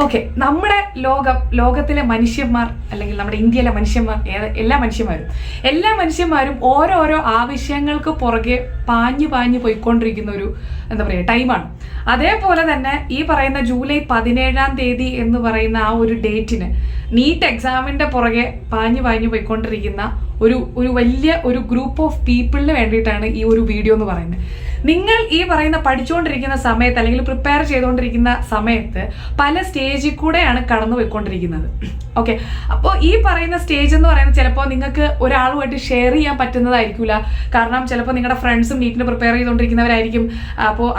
Okay, നമ്മുടെ ലോകത്തിലെ മനുഷ്യന്മാർ അല്ലെങ്കിൽ നമ്മുടെ ഇന്ത്യയിലെ മനുഷ്യന്മാർ എല്ലാ മനുഷ്യന്മാരും ഓരോരോ ആവശ്യങ്ങൾക്ക് പുറകെ പാഞ്ഞു പോയിക്കൊണ്ടിരിക്കുന്ന ഒരു ടൈമാണ്. അതേപോലെ തന്നെ ഈ പറയുന്ന ജൂലൈ 17-ാം തീയതി എന്ന് പറയുന്ന ആ ഒരു ഡേറ്റിന് നീറ്റ് എക്സാമിന്റെ പുറകെ പാഞ്ഞു പോയിക്കൊണ്ടിരിക്കുന്ന ഒരു വലിയ ഒരു ഗ്രൂപ്പ് ഓഫ് പീപ്പിളിന് വേണ്ടിയിട്ടാണ് ഈ ഒരു വീഡിയോ എന്ന് പറയുന്നത്. നിങ്ങൾ ഈ പറയുന്ന പഠിച്ചുകൊണ്ടിരിക്കുന്ന സമയത്ത് അല്ലെങ്കിൽ പ്രിപ്പയർ ചെയ്തുകൊണ്ടിരിക്കുന്ന സമയത്ത് പല സ്റ്റേജിൽ കൂടെയാണ് കടന്നു പോയിക്കൊണ്ടിരിക്കുന്നത്. ഓക്കെ, അപ്പോൾ ഈ പറയുന്ന സ്റ്റേജ് എന്ന് പറയുന്നത് ചിലപ്പോൾ നിങ്ങൾക്ക് ഒരാളുമായിട്ട് ഷെയർ ചെയ്യാൻ പറ്റുന്നതായിരിക്കില്ല. കാരണം ചിലപ്പോൾ നിങ്ങളുടെ ഫ്രണ്ട്സും നീറ്റിന് പ്രിപ്പയർ ചെയ്തുകൊണ്ടിരിക്കുന്നവരായിരിക്കും. അപ്പോൾ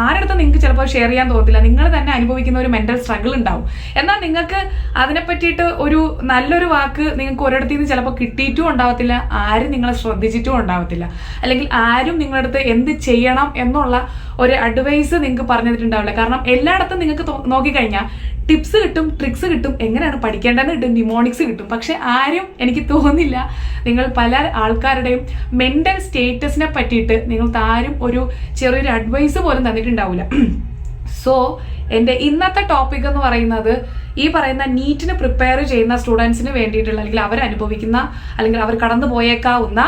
ആരടുത്തും നിങ്ങൾക്ക് ചിലപ്പോൾ ഷെയർ ചെയ്യാൻ തോന്നത്തില്ല. നിങ്ങൾ തന്നെ അനുഭവിക്കുന്ന ഒരു മെന്റൽ സ്ട്രഗിൾ ഉണ്ടാവും. എന്നാൽ നിങ്ങൾക്ക് അതിനെ പറ്റിയിട്ട് ഒരു നല്ലൊരു വാക്ക് നിങ്ങൾക്ക് ഒരിടത്തു നിന്ന് ചിലപ്പോൾ കിട്ടിയിട്ടും ഉണ്ടാവത്തില്ല, ആരും നിങ്ങളെ ശ്രദ്ധിച്ചിട്ടും ഉണ്ടാവത്തില്ല, അല്ലെങ്കിൽ ആരും നിങ്ങളുടെ അടുത്ത് എന്ത് ചെയ്യണം എന്നുള്ള ഒരു അഡ്വൈസ് നിങ്ങൾക്ക് പറഞ്ഞു തന്നിട്ടുണ്ടാവില്ല. കാരണം എല്ലായിടത്തും നിങ്ങൾക്ക് നോക്കിക്കഴിഞ്ഞാൽ ടിപ്സ് കിട്ടും, ട്രിക്സ് കിട്ടും, എങ്ങനെയാണ് പഠിക്കേണ്ടതെന്ന് കിട്ടും, നിമോണിക്സ് കിട്ടും. പക്ഷെ ആരും, എനിക്ക് തോന്നുന്നില്ല, നിങ്ങൾ പല ആൾക്കാരുടെയും മെന്റൽ സ്റ്റേറ്റസിനെ പറ്റിയിട്ട് നിങ്ങൾക്ക് ആരും ഒരു ചെറിയൊരു അഡ്വൈസ് പോലും തന്നിട്ടുണ്ടാവില്ല. സോ എൻ്റെ ഇന്നത്തെ ടോപ്പിക് എന്ന് പറയുന്നത് ഈ പറയുന്ന നീറ്റിന് പ്രിപ്പയർ ചെയ്യുന്ന സ്റ്റുഡൻസിന് വേണ്ടിയിട്ടുള്ള, അല്ലെങ്കിൽ അവരനുഭവിക്കുന്ന, അല്ലെങ്കിൽ അവർ കടന്നു പോയേക്കാവുന്ന,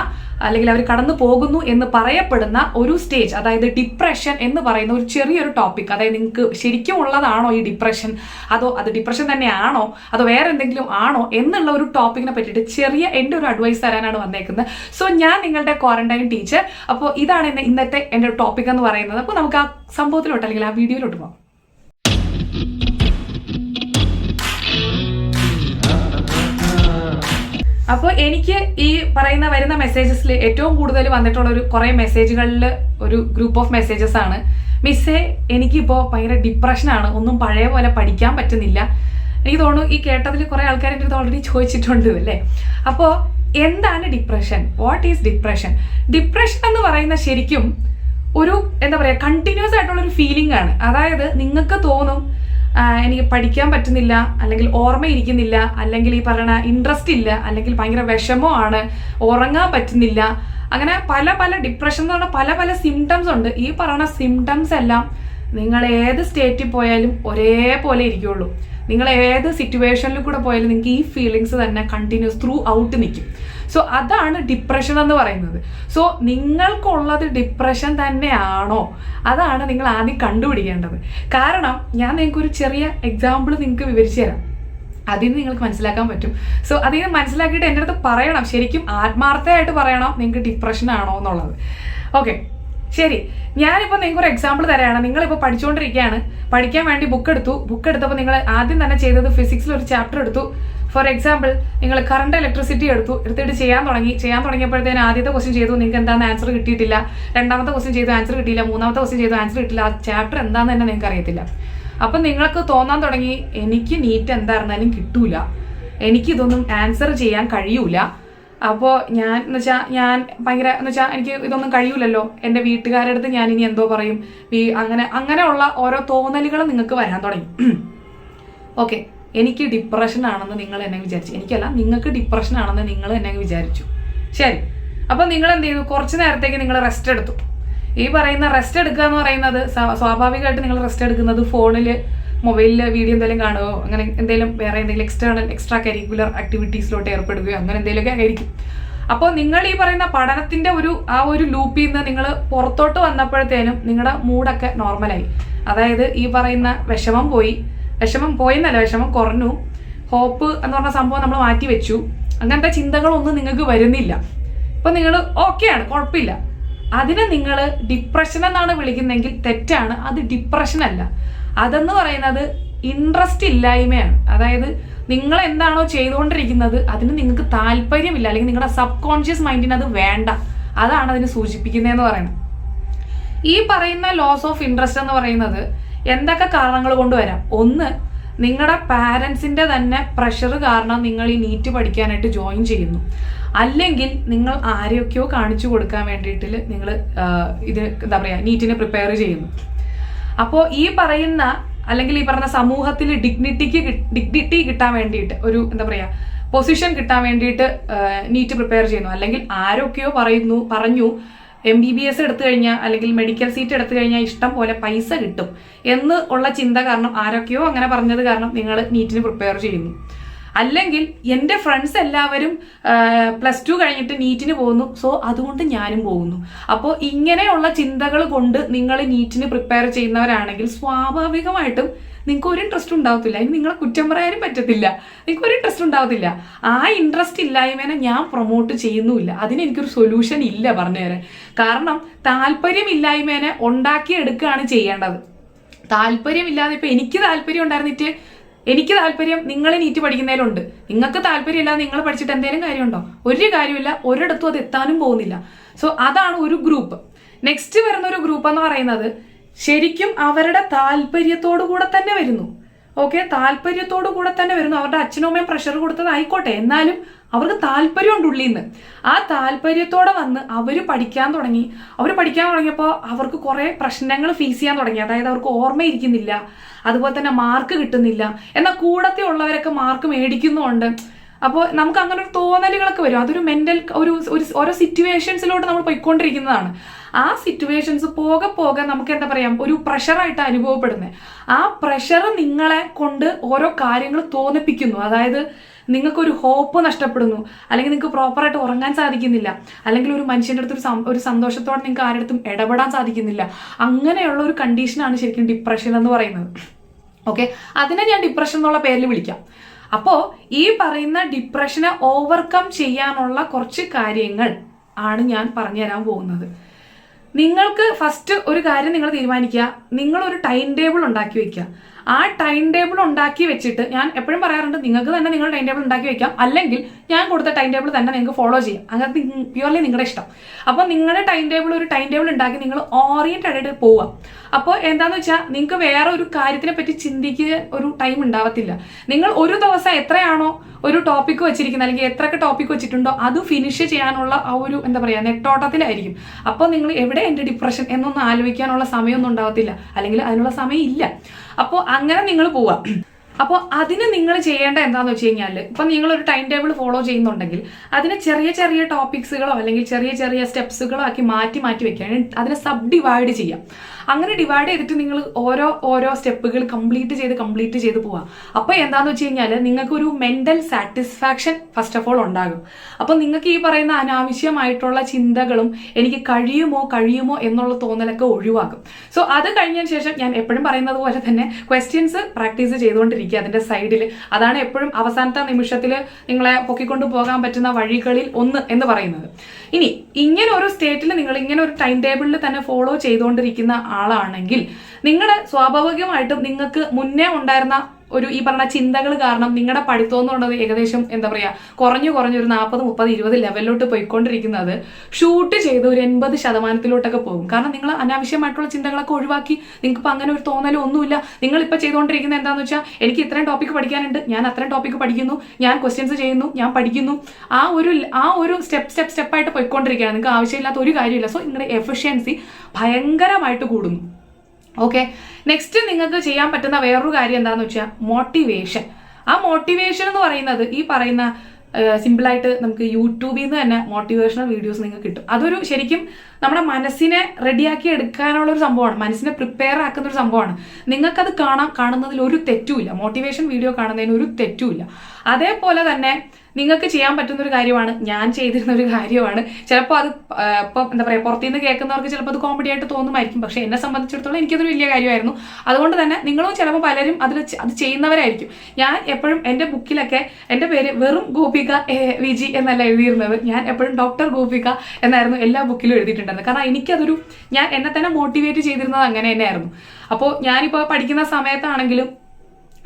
അല്ലെങ്കിൽ അവർ കടന്നു പോകുന്നു എന്ന് പറയപ്പെടുന്ന ഒരു സ്റ്റേജ്, അതായത് ഡിപ്രഷൻ എന്ന് പറയുന്ന ഒരു ചെറിയൊരു ടോപ്പിക്. അതായത് നിങ്ങൾക്ക് ശരിക്കും ഉള്ളതാണോ ഈ ഡിപ്രഷൻ, അതോ അത് ഡിപ്രഷൻ തന്നെയാണോ, അതോ വേറെ എന്തെങ്കിലും ആണോ എന്നുള്ള ഒരു ടോപ്പിക്കിനെ പറ്റിയിട്ട് ചെറിയ എൻ്റെ ഒരു അഡ്വൈസ് തരാനാണ് വന്നേക്കുന്നത്. സോ ഞാൻ നിങ്ങളുടെ ക്വാറന്റൈൻ ടീച്ചർ. അപ്പോൾ ഇതാണ് ഇന്നത്തെ എൻ്റെ ടോപ്പിക് എന്ന് പറയുന്നത്. അപ്പോൾ നമുക്ക് ആ സംഭവത്തിലോട്ട് അല്ലെങ്കിൽ ആ വീഡിയോയിലോട്ട് പോകാം. അപ്പോൾ എനിക്ക് ഈ വരുന്ന മെസ്സേജസിൽ ഏറ്റവും കൂടുതൽ വന്നിട്ടുള്ള കുറേ മെസ്സേജുകളിൽ ഒരു ഗ്രൂപ്പ് ഓഫ് മെസ്സേജസ് ആണ്. മിസ്സേ, എനിക്കിപ്പോൾ ഭയങ്കര ഡിപ്രഷനാണ്, ഒന്നും പഴയ പോലെ പഠിക്കാൻ പറ്റുന്നില്ല. എനിക്ക് തോന്നുന്നു ഈ കേട്ടതിൽ കുറേ ആൾക്കാർ എൻ്റെ അടുത്ത് ഓൾറെഡി ചോദിച്ചിട്ടുണ്ട് അല്ലേ. അപ്പോൾ എന്താണ് depression? What is depression? Depression എന്ന് പറയുന്ന ശരിക്കും ഒരു കണ്ടിന്യൂസ് ആയിട്ടുള്ള ഒരു ഫീലിംഗ് ആണ്. അതായത് നിങ്ങൾക്ക് തോന്നും എനിക്ക് പഠിക്കാൻ പറ്റുന്നില്ല, അല്ലെങ്കിൽ ഓർമ്മയിരിക്കുന്നില്ല, അല്ലെങ്കിൽ ഈ പറയുന്ന ഇൻട്രസ്റ്റ് ഇല്ല, അല്ലെങ്കിൽ ഭയങ്കര വിഷമമാണ്, ഉറങ്ങാൻ പറ്റുന്നില്ല. അങ്ങനെ പല ഡിപ്രഷൻ എന്ന് പറഞ്ഞാൽ പല സിംറ്റംസ് ഉണ്ട്. ഈ പറയുന്ന സിംറ്റംസ് എല്ലാം നിങ്ങൾ ഏത് സ്റ്റേറ്റിൽ പോയാലും ഒരേപോലെ ഇരിക്കുള്ളൂ. നിങ്ങൾ ഏത് സിറ്റുവേഷനിൽ കൂടെ പോയാലും നിങ്ങൾക്ക് ഈ ഫീലിങ്സ് തന്നെ കണ്ടിന്യൂസ് ത്രൂ ഔട്ട് നിൽക്കും. സോ അതാണ് ഡിപ്രഷൻ എന്ന് പറയുന്നത്. സോ നിങ്ങൾക്കുള്ളത് ഡിപ്രഷൻ തന്നെയാണോ? അതാണ് നിങ്ങൾ ആദ്യം കണ്ടുപിടിക്കേണ്ടത്. കാരണം ഞാൻ നിങ്ങൾക്കൊരു ചെറിയ എക്സാമ്പിൾ നിങ്ങൾക്ക് വിവരിച്ചു തരാം. അതിന് നിങ്ങൾക്ക് മനസ്സിലാക്കാൻ പറ്റും. സോ അതിന് മനസ്സിലാക്കിയിട്ട് എൻ്റെ അടുത്ത് പറയണം, ശരിക്കും ആത്മാർത്ഥമായിട്ട് പറയണം നിങ്ങൾക്ക് ഡിപ്രഷൻ ആണോ എന്നുള്ളത്. ഓക്കെ, ശരി. ഞാനിപ്പോൾ നിങ്ങൾക്ക് ഒരു എക്സാമ്പിൾ തരാണ്. നിങ്ങളിപ്പോൾ പഠിച്ചുകൊണ്ടിരിക്കുകയാണ്, പഠിക്കാൻ വേണ്ടി ബുക്ക് എടുത്തപ്പോൾ നിങ്ങൾ ആദ്യം തന്നെ ചെയ്തത് ഫിസിക്സിൽ ഒരു ചാപ്റ്റർ എടുത്തു. ഫോർ എക്സാമ്പിൾ, നിങ്ങൾ കറണ്ട് ഇലക്ട്രിസിറ്റി എടുത്തിട്ട് ചെയ്യാൻ തുടങ്ങിയപ്പോഴത്തേന് ആദ്യത്തെ ക്വസ്റ്റ്യൻ ചെയ്തു, നിങ്ങൾക്ക് എന്താണെന്ന് ആൻസർ കിട്ടിയിട്ടില്ല. രണ്ടാമത്തെ ക്വസ്റ്റ്യൻ ചെയ്തു, ആൻസർ കിട്ടിയില്ല. മൂന്നാമത്തെ ക്വസ്റ്റ്യൻ ചെയ്തു, ആൻസർ കിട്ടില്ല. ആ ചാപ്റ്റർ എന്താണെന്ന് തന്നെ നിങ്ങൾക്ക് അറിയത്തില്ല. അപ്പം നിങ്ങൾക്ക് തോന്നാൻ തുടങ്ങി, എനിക്ക് നീറ്റ് എന്തായിരുന്നാലും കിട്ടൂല, എനിക്കിതൊന്നും ആൻസർ ചെയ്യാൻ കഴിയൂല. അപ്പോൾ ഞാൻ എനിക്ക് ഇതൊന്നും കഴിയൂലല്ലോ, എൻ്റെ വീട്ടുകാരുടെ അടുത്ത് ഞാൻ ഇനി എന്തോ പറയും, അങ്ങനെയുള്ള ഓരോ തോന്നലുകൾ നിങ്ങൾക്ക് വരാൻ തുടങ്ങി. ഓക്കെ, എനിക്ക് ഡിപ്രഷൻ ആണെന്ന് നിങ്ങൾ എന്നെ വിചാരിച്ചു. എനിക്കല്ല, നിങ്ങൾക്ക് ഡിപ്രഷൻ ആണെന്ന് നിങ്ങൾ എന്നെ വിചാരിച്ചു. ശരി, അപ്പോൾ നിങ്ങൾ എന്ത് ചെയ്തു? കുറച്ച് നേരത്തേക്ക് നിങ്ങൾ റെസ്റ്റ് എടുത്തു. ഈ പറയുന്ന റെസ്റ്റ് എടുക്കുക എന്ന് പറയുന്നത് സ്വാഭാവികമായിട്ട് നിങ്ങൾ റെസ്റ്റ് എടുക്കുന്നത് ഫോണിൽ, മൊബൈലിൽ വീഡിയോ എന്തെങ്കിലും കാണുകയോ, അങ്ങനെ എന്തെങ്കിലും വേറെ എന്തെങ്കിലും എക്സ്ട്രാ കരിക്കുലർ ആക്ടിവിറ്റീസിലോട്ട് ഏർപ്പെടുകയോ അങ്ങനെ എന്തെങ്കിലുമൊക്കെ ആയിരിക്കും. അപ്പോൾ നിങ്ങൾ ഈ പറയുന്ന പഠനത്തിന്റെ ആ ഒരു ലൂപ്പിൽ നിന്ന് നിങ്ങൾ പുറത്തോട്ട് വന്നപ്പോഴത്തേനും നിങ്ങളുടെ മൂഡൊക്കെ നോർമലായി. അതായത് ഈ പറയുന്ന വിഷമം പോയെന്നല്ല, വിഷമം കുറഞ്ഞു. ഹോപ്പ് എന്ന് പറഞ്ഞ സംഭവം നമ്മൾ മാറ്റി വെച്ചു. അങ്ങനത്തെ ചിന്തകളൊന്നും നിങ്ങൾക്ക് വരുന്നില്ല. ഇപ്പൊ നിങ്ങൾ ഓക്കെയാണ്, കുഴപ്പമില്ല. അതിനെ നിങ്ങൾ ഡിപ്രഷൻ എന്നാണ് വിളിക്കുന്നതെങ്കിൽ തെറ്റാണ്. അത് ഡിപ്രഷൻ അല്ല. അതെന്ന് പറയുന്നത് ഇൻട്രസ്റ്റ് ഇല്ലായ്മയാണ്. അതായത് നിങ്ങൾ എന്താണോ ചെയ്തുകൊണ്ടിരിക്കുന്നത് അതിന് നിങ്ങൾക്ക് താല്പര്യമില്ല, അല്ലെങ്കിൽ നിങ്ങളുടെ സബ് കോൺഷ്യസ് മൈൻഡിന് അത് വേണ്ട. അതാണ് അതിന് സൂചിപ്പിക്കുന്നതെന്ന് പറയുന്നത്. ഈ പറയുന്ന ലോസ് ഓഫ് ഇൻട്രസ്റ്റ് എന്ന് പറയുന്നത് എന്തൊക്കെ കാരണങ്ങൾ കൊണ്ടുവരാം? ഒന്ന്, നിങ്ങളുടെ പാരൻസിന്റെ തന്നെ പ്രഷർ കാരണം നിങ്ങൾ ഈ നീറ്റ് പഠിക്കാനായിട്ട് ജോയിൻ ചെയ്യുന്നു. അല്ലെങ്കിൽ നിങ്ങൾ ആരെയൊക്കെയോ കാണിച്ചു കൊടുക്കാൻ വേണ്ടിയിട്ട് നിങ്ങൾ നീറ്റിന് പ്രിപ്പയർ ചെയ്യുന്നു. അപ്പോൾ ഈ പറയുന്ന, അല്ലെങ്കിൽ ഈ പറഞ്ഞ സമൂഹത്തിൽ ഡിഗ്നിറ്റി കിട്ടാൻ വേണ്ടിയിട്ട്, ഒരു പൊസിഷൻ കിട്ടാൻ വേണ്ടിയിട്ട് നീറ്റ് പ്രിപ്പയർ ചെയ്യുന്നു. അല്ലെങ്കിൽ ആരൊക്കെയോ പറഞ്ഞു MBBS എടുത്തു കഴിഞ്ഞാൽ അല്ലെങ്കിൽ മെഡിക്കൽ സീറ്റ് എടുത്തു കഴിഞ്ഞാൽ ഇഷ്ടം പോലെ പൈസ കിട്ടും എന്ന് ഉള്ള ചിന്ത കാരണം ആരൊക്കെയോ അങ്ങനെ പറഞ്ഞത് കാരണം നിങ്ങൾ നീറ്റിന് പ്രിപ്പയർ ചെയ്യുന്നു. അല്ലെങ്കിൽ എൻ്റെ ഫ്രണ്ട്സ് എല്ലാവരും +2 കഴിഞ്ഞിട്ട് നീറ്റിന് പോകുന്നു, സോ അതുകൊണ്ട് ഞാനും പോകുന്നു. അപ്പോൾ ഇങ്ങനെയുള്ള ചിന്തകൾ കൊണ്ട് നിങ്ങൾ നീറ്റിന് പ്രിപ്പയർ ചെയ്യുന്നവരാണെങ്കിൽ സ്വാഭാവികമായിട്ടും നിങ്ങൾക്ക് ഒരു ഇൻട്രസ്റ്റ് ഉണ്ടാവത്തില്ല. അതിന് നിങ്ങളെ കുറ്റം പറയാനും പറ്റത്തില്ല. നിങ്ങൾക്ക് ഒരു ഇൻട്രസ്റ്റ് ഉണ്ടാവത്തില്ല. ആ ഇൻട്രസ്റ്റ് ഇല്ലായ്മേനെ ഞാൻ പ്രൊമോട്ട് ചെയ്യുന്നുമില്ല. അതിനെനിക്കൊരു സൊല്യൂഷൻ ഇല്ല പറഞ്ഞുതരാൻ. കാരണം താല്പര്യമില്ലായ്മേനെ ഉണ്ടാക്കിയെടുക്കുകയാണ് ചെയ്യേണ്ടത്. താല്പര്യമില്ലാതെ ഇപ്പം എനിക്ക് താല്പര്യം ഉണ്ടായിരുന്നിട്ട് എനിക്ക് താല്പര്യം നിങ്ങൾ നീറ്റ് പഠിക്കുന്നതിലുണ്ട്, നിങ്ങൾക്ക് താല്പര്യമില്ലാതെ നിങ്ങൾ പഠിച്ചിട്ട് എന്തെങ്കിലും കാര്യമുണ്ടോ? ഒരു കാര്യമില്ല. ഒരിടത്തും അത് എത്താനും പോകുന്നില്ല. സോ അതാണ് ഒരു ഗ്രൂപ്പ്. നെക്സ്റ്റ് വരുന്ന ഒരു ഗ്രൂപ്പ് എന്ന് പറയുന്നത് ശരിക്കും അവരുടെ താല്പര്യത്തോടു കൂടെ തന്നെ വരുന്നു. ഓക്കെ, താല്പര്യത്തോടു കൂടെ തന്നെ വരുന്നു. അവരുടെ അച്ഛനും അമ്മയും പ്രഷർ കൊടുത്തതായിക്കോട്ടെ, എന്നാലും അവർക്ക് താല്പര്യമുണ്ട് ഉള്ളിൽ നിന്ന്. ആ താല്പര്യത്തോടെ വന്ന് അവർ പഠിക്കാൻ തുടങ്ങിയപ്പോൾ അവർക്ക് കുറെ പ്രശ്നങ്ങൾ ഫേസ് ചെയ്യാൻ തുടങ്ങി. അതായത് അവർക്ക് ഓർമ്മയിരിക്കുന്നില്ല, അതുപോലെ തന്നെ മാർക്ക് കിട്ടുന്നില്ല. എന്നാൽ കൂടത്തെ ഉള്ളവരൊക്കെ മാർക്ക് മേടിക്കുന്നുണ്ട്. അപ്പോൾ നമുക്ക് അങ്ങനെ ഒരു തോന്നലുകളൊക്കെ വരും. അതൊരു മെന്റൽ ഓരോ സിറ്റുവേഷൻസിലോട്ട് നമ്മൾ പോയിക്കൊണ്ടിരിക്കുന്നതാണ്. ആ സിറ്റുവേഷൻസ് പോകെ പോകെ നമുക്ക് എന്താ പറയാ ഒരു പ്രഷറായിട്ട് അനുഭവപ്പെടുന്നത്. ആ പ്രഷർ നിങ്ങളെ കൊണ്ട് ഓരോ കാര്യങ്ങൾ തോന്നിപ്പിക്കുന്നു. അതായത് നിങ്ങൾക്കൊരു ഹോപ്പ് നഷ്ടപ്പെടുന്നു, അല്ലെങ്കിൽ നിങ്ങൾക്ക് പ്രോപ്പറായിട്ട് ഉറങ്ങാൻ സാധിക്കുന്നില്ല, അല്ലെങ്കിൽ ഒരു മനുഷ്യൻ്റെ അടുത്ത് ഒരു സന്തോഷത്തോടെ നിങ്ങൾക്ക് ആരുടെ അടുത്തും ഇടപെടാൻ സാധിക്കുന്നില്ല. അങ്ങനെയുള്ള ഒരു കണ്ടീഷനാണ് ശരിക്കും ഡിപ്രഷൻ എന്ന് പറയുന്നത്. ഓക്കെ, അതിനെ ഞാൻ ഡിപ്രഷൻ എന്നുള്ള പേരിൽ വിളിക്കാം. അപ്പോൾ ഈ പറയുന്ന ഡിപ്രഷനെ ഓവർകം ചെയ്യാനുള്ള കുറച്ച് കാര്യങ്ങൾ ആണ് ഞാൻ പറഞ്ഞു തരാൻ പോകുന്നത്. നിങ്ങൾക്ക് ഫസ്റ്റ് ഒരു കാര്യം നിങ്ങൾ തീരുമാനിക്കുക. നിങ്ങളൊരു ടൈം ടേബിൾ ഉണ്ടാക്കി വെക്കുക. ആ ടൈം ടേബിൾ ഉണ്ടാക്കി വെച്ചിട്ട് ഞാൻ എപ്പോഴും പറയാറുണ്ട്, നിങ്ങൾക്ക് തന്നെ നിങ്ങളുടെ ടൈം ടേബിൾ ഉണ്ടാക്കി വെക്കാം, അല്ലെങ്കിൽ ഞാൻ കൊടുത്ത ടൈം ടേബിൾ തന്നെ നിങ്ങൾക്ക് ഫോളോ ചെയ്യാം. അങ്ങനത്തെ പ്യുവർലി നിങ്ങളുടെ ഇഷ്ടം. അപ്പോൾ നിങ്ങളുടെ ടൈം ടേബിൾ ഉണ്ടാക്കി നിങ്ങൾ ഓറിയന്റഡ് ആയിട്ട് പോവുക. അപ്പോൾ എന്താണെന്ന് വെച്ചാൽ നിങ്ങൾക്ക് വേറെ ഒരു കാര്യത്തിനെ പറ്റി ചിന്തിക്കുക ഒരു ടൈം ഉണ്ടാവത്തില്ല. നിങ്ങൾ ഒരു ദിവസം എത്രയാണോ ഒരു ടോപ്പിക് വെച്ചിരിക്കുന്നത്, അല്ലെങ്കിൽ എത്രയൊക്കെ ടോപ്പിക് വെച്ചിട്ടുണ്ടോ അത് ഫിനിഷ് ചെയ്യാനുള്ള ആ ഒരു എന്താ പറയുക നെട്ടോട്ടത്തിലായിരിക്കും. അപ്പോൾ നിങ്ങൾ എവിടെ എൻ്റെ ഡിപ്രഷൻ എന്നൊന്നും ആലോചിക്കാനുള്ള സമയമൊന്നും ഉണ്ടാവത്തില്ല, അല്ലെങ്കിൽ അതിനുള്ള സമയം ഇല്ല. അപ്പോൾ അങ്ങനെ നിങ്ങൾ പോവാം. അപ്പോൾ അതിന് നിങ്ങൾ ചെയ്യേണ്ട എന്താണെന്ന് വെച്ച് കഴിഞ്ഞാൽ, ഇപ്പം നിങ്ങളൊരു ടൈം ടേബിൾ ഫോളോ ചെയ്യുന്നുണ്ടെങ്കിൽ അതിനെ ചെറിയ ചെറിയ ടോപ്പിക്സുകളോ അല്ലെങ്കിൽ ചെറിയ ചെറിയ സ്റ്റെപ്സുകളോ ആക്കി മാറ്റി വെക്കുക. അതിനെ സബ് ഡിവൈഡ് ചെയ്യാം. അങ്ങനെ ഡിവൈഡ് ചെയ്തിട്ട് നിങ്ങൾ ഓരോ സ്റ്റെപ്പുകൾ കംപ്ലീറ്റ് ചെയ്ത് പോവാം. അപ്പോൾ എന്താന്ന് വെച്ച് കഴിഞ്ഞാൽ നിങ്ങൾക്കൊരു mental satisfaction first of all ഉണ്ടാകും. അപ്പോൾ നിങ്ങൾക്ക് ഈ പറയുന്ന അനാവശ്യമായിട്ടുള്ള ചിന്തകളും എനിക്ക് കഴിയുമോ എന്നുള്ള തോന്നലൊക്കെ ഒഴിവാക്കും. സോ അത് കഴിഞ്ഞതിന് ശേഷം ഞാൻ എപ്പോഴും പറയുന്നത് പോലെ തന്നെ ക്വസ്റ്റ്യൻസ് പ്രാക്ടീസ് ചെയ്തുകൊണ്ടിരിക്കുക അതിന്റെ സൈഡിൽ. അതാണ് എപ്പോഴും അവസാനത്തെ നിമിഷത്തിൽ നിങ്ങളെ പൊക്കിക്കൊണ്ട് പോകാൻ പറ്റുന്ന വഴികളിൽ ഒന്ന് എന്ന് പറയുന്നത്. ഇനി ഇങ്ങനെ ഒരു സ്റ്റേറ്റിൽ നിങ്ങൾ ഇങ്ങനെ ഒരു ടൈം ടേബിളിൽ തന്നെ ഫോളോ ചെയ്തുകൊണ്ടിരിക്കുന്ന ആളാണെങ്കിൽ നിങ്ങളുടെ സ്വാഭാവികമായിട്ടും നിങ്ങൾക്ക് മുന്നേ ഉണ്ടായിരുന്ന ഒരു ഈ പറഞ്ഞ ചിന്തകൾ കാരണം നിങ്ങളുടെ പഠിത്തം എന്ന് പറയുന്നത് ഏകദേശം എന്താ പറയാ കുറഞ്ഞു ഒരു 40, 30, 20 ലെവലിലോട്ട് പോയിക്കൊണ്ടിരിക്കുന്നത് ഷൂട്ട് ചെയ്ത് ഒരു 80% പോകും. കാരണം നിങ്ങൾ അനാവശ്യമായിട്ടുള്ള ചിന്തകളൊക്കെ ഒഴിവാക്കി. നിങ്ങൾക്ക് ഇപ്പൊ അങ്ങനെ ഒരു തോന്നലും ഒന്നുമില്ല. നിങ്ങൾ ഇപ്പൊ ചെയ്തുകൊണ്ടിരിക്കുന്നത് എന്താണെന്ന് വെച്ചാൽ എനിക്ക് ഇത്രയും ടോപ്പിക് പഠിക്കാനുണ്ട്, ഞാൻ അത്രയും ടോപ്പിക് പഠിക്കുന്നു, ഞാൻ ക്വസ്റ്റ്യൻസ് ചെയ്യുന്നു, ഞാൻ പഠിക്കുന്നു. ആ ഒരു സ്റ്റെപ്പായിട്ട് പോയിക്കൊണ്ടിരിക്കുകയാണ്. നിങ്ങൾക്ക് ആവശ്യമില്ലാത്ത ഒരു കാര്യമില്ല. സോ നിങ്ങളുടെ എഫിഷ്യൻസി ഭയങ്കരമായിട്ട് കൂടുന്നു. ഓക്കെ, നെക്സ്റ്റ് നിങ്ങൾക്ക് ചെയ്യാൻ പറ്റുന്ന വേറൊരു കാര്യം എന്താണെന്ന് വെച്ചാൽ മോട്ടിവേഷൻ. ആ മോട്ടിവേഷൻ എന്ന് പറയുന്നത് ഈ പറയുന്ന സിമ്പിളായിട്ട് നമുക്ക് യൂട്യൂബിൽ നിന്ന് തന്നെ മോട്ടിവേഷണൽ വീഡിയോസ് നിങ്ങൾക്ക് കിട്ടും. അതൊരു ശരിക്കും നമ്മുടെ മനസ്സിനെ റെഡിയാക്കി എടുക്കാനുള്ള ഒരു സംഭവമാണ്, മനസ്സിനെ പ്രിപ്പയർ ആക്കുന്ന ഒരു സംഭവമാണ്. നിങ്ങൾക്കത് കാണുന്നതിൽ ഒരു തെറ്റുമില്ല. മോട്ടിവേഷൻ വീഡിയോ കാണുന്നതിന് ഒരു തെറ്റുമില്ല. അതേപോലെ തന്നെ നിങ്ങൾക്ക് ചെയ്യാൻ പറ്റുന്ന ഒരു കാര്യമാണ്, ഞാൻ ചെയ്തിരുന്ന ഒരു കാര്യമാണ്. ചിലപ്പോൾ അത് ഇപ്പം എന്താ പറയുക പുറത്തുനിന്ന് കേൾക്കുന്നവർക്ക് ചിലപ്പോൾ അത് കോമഡി ആയിട്ട് തോന്നുമായിരിക്കും. പക്ഷെ എന്നെ സംബന്ധിച്ചിടത്തോളം എനിക്കതൊരു വലിയ കാര്യമായിരുന്നു. അതുകൊണ്ട് തന്നെ നിങ്ങളും ചിലപ്പോൾ പലരും അത് ചെയ്യുന്നവരായിരിക്കും. ഞാൻ എപ്പോഴും എൻ്റെ ബുക്കിലൊക്കെ എൻ്റെ പേര് വെറും ഗോപിക വിജി എന്നല്ല എഴുതിയിരുന്നത്. ഞാൻ എപ്പോഴും ഡോക്ടർ ഗോപിക എന്നായിരുന്നു എല്ലാ ബുക്കിലും എഴുതിയിട്ടുണ്ടായിരുന്നത്. കാരണം എനിക്കതൊരു ഞാൻ എന്നെ തന്നെ മോട്ടിവേറ്റ് ചെയ്തിരുന്നത് അങ്ങനെ തന്നെയായിരുന്നു. അപ്പോൾ ഞാനിപ്പോൾ പഠിക്കുന്ന സമയത്താണെങ്കിലും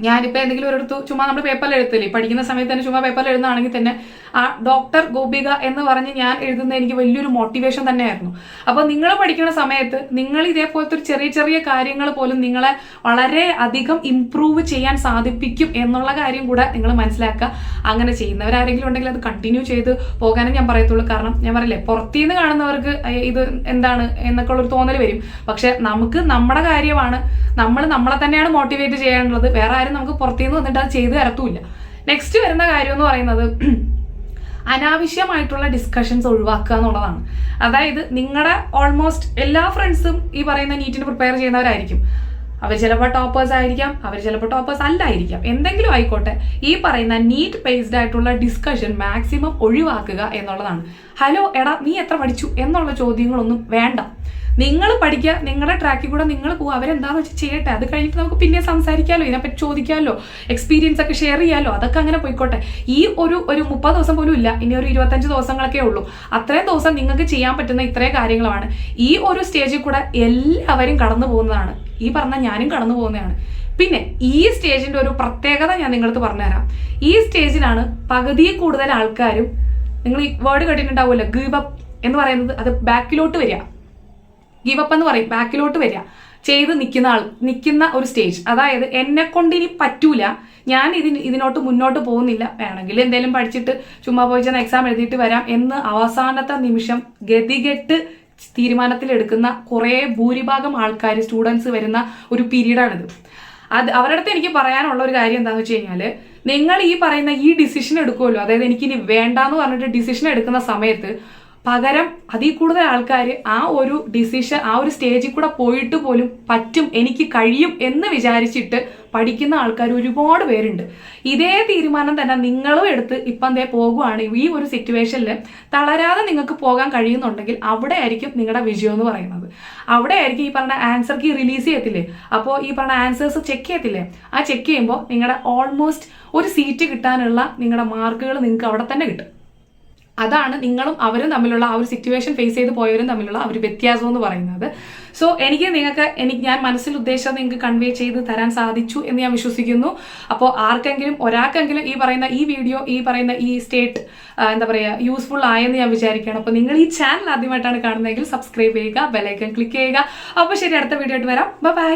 ഞാനിപ്പോൾ എന്തെങ്കിലും ഒരിടത്ത് ചുമ്മാ നമ്മൾ പേപ്പറിൽ എഴുത്തില്ലേ, പഠിക്കുന്ന സമയത്ത് തന്നെ ചുമ്മാ പേപ്പറിൽ എഴുതുന്നതാണെങ്കിൽ തന്നെ ആ ഡോക്ടർ ഗോപിക എന്ന് പറഞ്ഞ് ഞാൻ എഴുതുന്ന എനിക്ക് വലിയൊരു മോട്ടിവേഷൻ തന്നെയായിരുന്നു. അപ്പോൾ നിങ്ങൾ പഠിക്കുന്ന സമയത്ത് നിങ്ങൾ ഇതേപോലത്തെ ഒരു ചെറിയ ചെറിയ കാര്യങ്ങൾ പോലും നിങ്ങളെ വളരെ അധികം ഇംപ്രൂവ് ചെയ്യാൻ സാധിപ്പിക്കും എന്നുള്ള കാര്യം കൂടെ നിങ്ങൾ മനസ്സിലാക്കുക. അങ്ങനെ ചെയ്യുന്നവരാരെങ്കിലും ഉണ്ടെങ്കിൽ അത് കണ്ടിന്യൂ ചെയ്ത് പോകാനും ഞാൻ പറയത്തുള്ളൂ. കാരണം ഞാൻ പറയില്ലേ പുറത്തുനിന്ന് കാണുന്നവർക്ക് ഇത് എന്താണ് എന്നൊക്കെ ഉള്ളൊരു തോന്നൽ വരും. പക്ഷെ നമുക്ക് നമ്മുടെ കാര്യമാണ്, നമ്മളെ തന്നെയാണ് മോട്ടിവേറ്റ് ചെയ്യാനുള്ളത്. വേറെ ആരും നമുക്ക് പുറത്തുനിന്ന് വന്നിട്ട് അത് ചെയ്ത് തരത്തുമില്ല. നെക്സ്റ്റ് വരുന്ന കാര്യം എന്ന് പറയുന്നത് അനാവശ്യമായിട്ടുള്ള ഡിസ്കഷൻസ് ഒഴിവാക്കുക എന്നുള്ളതാണ്. അതായത് നിങ്ങളുടെ ഓൾമോസ്റ്റ് എല്ലാ ഫ്രണ്ട്സും ഈ പറയുന്ന നീറ്റിന് പ്രിപ്പയർ ചെയ്യുന്നവരായിരിക്കും. അവർ ചിലപ്പോൾ ടോപ്പേഴ്സ് ആയിരിക്കാം, അവർ ചിലപ്പോൾ ടോപ്പേഴ്സ് അല്ലായിരിക്കാം, എന്തെങ്കിലും ആയിക്കോട്ടെ. ഈ പറയുന്ന നീറ്റ് ബേസ്ഡ് ആയിട്ടുള്ള ഡിസ്കഷൻ മാക്സിമം ഒഴിവാക്കുക എന്നുള്ളതാണ്. ഹലോ എടാ നീ എത്ര പഠിച്ചു എന്നുള്ള ചോദ്യങ്ങളൊന്നും വേണ്ട. നിങ്ങൾ പഠിക്കുക, നിങ്ങളുടെ ട്രാക്കിൽ കൂടെ നിങ്ങൾ പോകുക, അവരെന്താണെന്ന് വെച്ചാൽ ചെയ്യട്ടെ. അത് കഴിഞ്ഞിട്ട് നമുക്ക് പിന്നെ സംസാരിക്കാമല്ലോ, ഇതിനെപ്പറ്റി ചോദിക്കാമല്ലോ, എക്സ്പീരിയൻസ് ഒക്കെ ഷെയർ ചെയ്യാമല്ലോ, അതൊക്കെ അങ്ങനെ പോയിക്കോട്ടെ. ഈ ഒരു 30 ദിവസം പോലും ഇല്ല, ഇനി ഒരു 25 ദിവസങ്ങളൊക്കെ ഉള്ളൂ. അത്രയും ദിവസം നിങ്ങൾക്ക് ചെയ്യാൻ പറ്റുന്ന ഇത്രയും കാര്യങ്ങളാണ്. ഈ ഒരു സ്റ്റേജിൽ കൂടെ എല്ലാവരും കടന്നു പോകുന്നതാണ്. ഈ പറഞ്ഞ ഞാനും കടന്നു പോകുന്നതാണ്. പിന്നെ ഈ സ്റ്റേജിന്റെ ഒരു പ്രത്യേകത ഞാൻ നിങ്ങളടുത്ത് പറഞ്ഞുതരാം. ഈ സ്റ്റേജിലാണ് പകുതിയിൽ കൂടുതൽ ആൾക്കാരും, നിങ്ങൾ ഈ വേർഡ് കേട്ടിട്ടുണ്ടാവുമല്ലോ, ഗീവ് അപ്പ് എന്ന് പറയുന്നത്, അത് ബാക്കിലോട്ട് വരിക. ഗീവ് അപ്പ് എന്ന് പറയും, ബാക്കിലോട്ട് വരിക, ചെയ്ത് നിൽക്കുന്ന ഒരു സ്റ്റേജ്. അതായത് എന്നെ കൊണ്ട് ഇനി പറ്റൂല, ഞാൻ ഇതിനോട്ട് മുന്നോട്ട് പോകുന്നില്ല, വേണമെങ്കിൽ എന്തെങ്കിലും പഠിച്ചിട്ട് ചുമ്മാ പോയി ചെന്ന് എക്സാം എഴുതിയിട്ട് വരാം എന്ന് അവസാനത്തെ നിമിഷം ഗതികെട്ട് തീരുമാനത്തിലെടുക്കുന്ന കുറേ ഭൂരിഭാഗം ആൾക്കാർ, സ്റ്റുഡൻസ് വരുന്ന ഒരു പീരീഡാണിത്. അവരുടെ അടുത്ത് എനിക്ക് പറയാനുള്ള ഒരു കാര്യം എന്താണെന്ന് വെച്ച് കഴിഞ്ഞാൽ, നിങ്ങൾ ഈ പറയുന്ന ഈ ഡിസിഷൻ എടുക്കുമല്ലോ, അതായത് എനിക്കിനി വേണ്ടാന്ന് പറഞ്ഞിട്ട് ഡിസിഷൻ എടുക്കുന്ന സമയത്ത് പകരം അതിൽ കൂടുതൽ ആൾക്കാർ ആ ഒരു ഡിസിഷൻ, ആ ഒരു സ്റ്റേജിൽ കൂടെ പോയിട്ട് പോലും പറ്റും, എനിക്ക് കഴിയും എന്ന് വിചാരിച്ചിട്ട് പഠിക്കുന്ന ആൾക്കാർ ഒരുപാട് പേരുണ്ട്. ഇതേ തീരുമാനം തന്നെ നിങ്ങളും എടുത്ത് ഇപ്പം എന്തേ പോകുവാണ്. ഈ ഒരു സിറ്റുവേഷനിൽ തളരാതെ നിങ്ങൾക്ക് പോകാൻ കഴിയുന്നുണ്ടെങ്കിൽ അവിടെ ആയിരിക്കും നിങ്ങളുടെ വിജയം എന്ന് പറയുന്നത്. അവിടെ ആയിരിക്കും ഈ പറഞ്ഞ ആൻസർ കീ റിലീസ് ചെയ്യത്തില്ലേ, അപ്പോൾ ഈ പറഞ്ഞ ആൻസേഴ്സ് ചെക്ക് ചെയ്യത്തില്ലേ, ആ ചെക്ക് ചെയ്യുമ്പോൾ നിങ്ങളുടെ ഓൾമോസ്റ്റ് ഒരു സീറ്റ് കിട്ടാനുള്ള നിങ്ങളുടെ മാർക്കുകൾ നിങ്ങൾക്ക് അവിടെ തന്നെ കിട്ടും. അതാണ് നിങ്ങളും അവരും തമ്മിലുള്ള ആ ഒരു സിറ്റുവേഷൻ ഫേസ് ചെയ്ത് പോയവരും തമ്മിലുള്ള ആ ഒരു വ്യത്യാസം എന്ന് പറയുന്നത്. സോ ഞാൻ മനസ്സിൽ ഉദ്ദേശിച്ചത് നിങ്ങൾക്ക് കൺവേ ചെയ്ത് തരാൻ സാധിച്ചു എന്ന് ഞാൻ വിശ്വസിക്കുന്നു. അപ്പോൾ ഒരാൾക്കെങ്കിലും ഈ പറയുന്ന ഈ വീഡിയോ, ഈ പറയുന്ന ഈ സ്റ്റേറ്റ് എന്താ പറയുക, യൂസ്ഫുൾ ആയെന്ന് ഞാൻ വിചാരിക്കുകയാണ്. അപ്പോൾ നിങ്ങൾ ഈ ചാനൽ ആദ്യമായിട്ടാണ് കാണുന്നതെങ്കിൽ സബ്സ്ക്രൈബ് ചെയ്യുക, ബെൽ ഐക്കൺ ക്ലിക്ക് ചെയ്യുക. അപ്പോൾ ശരി, അടുത്ത വീഡിയോ ആയിട്ട് വരാം. ബൈ.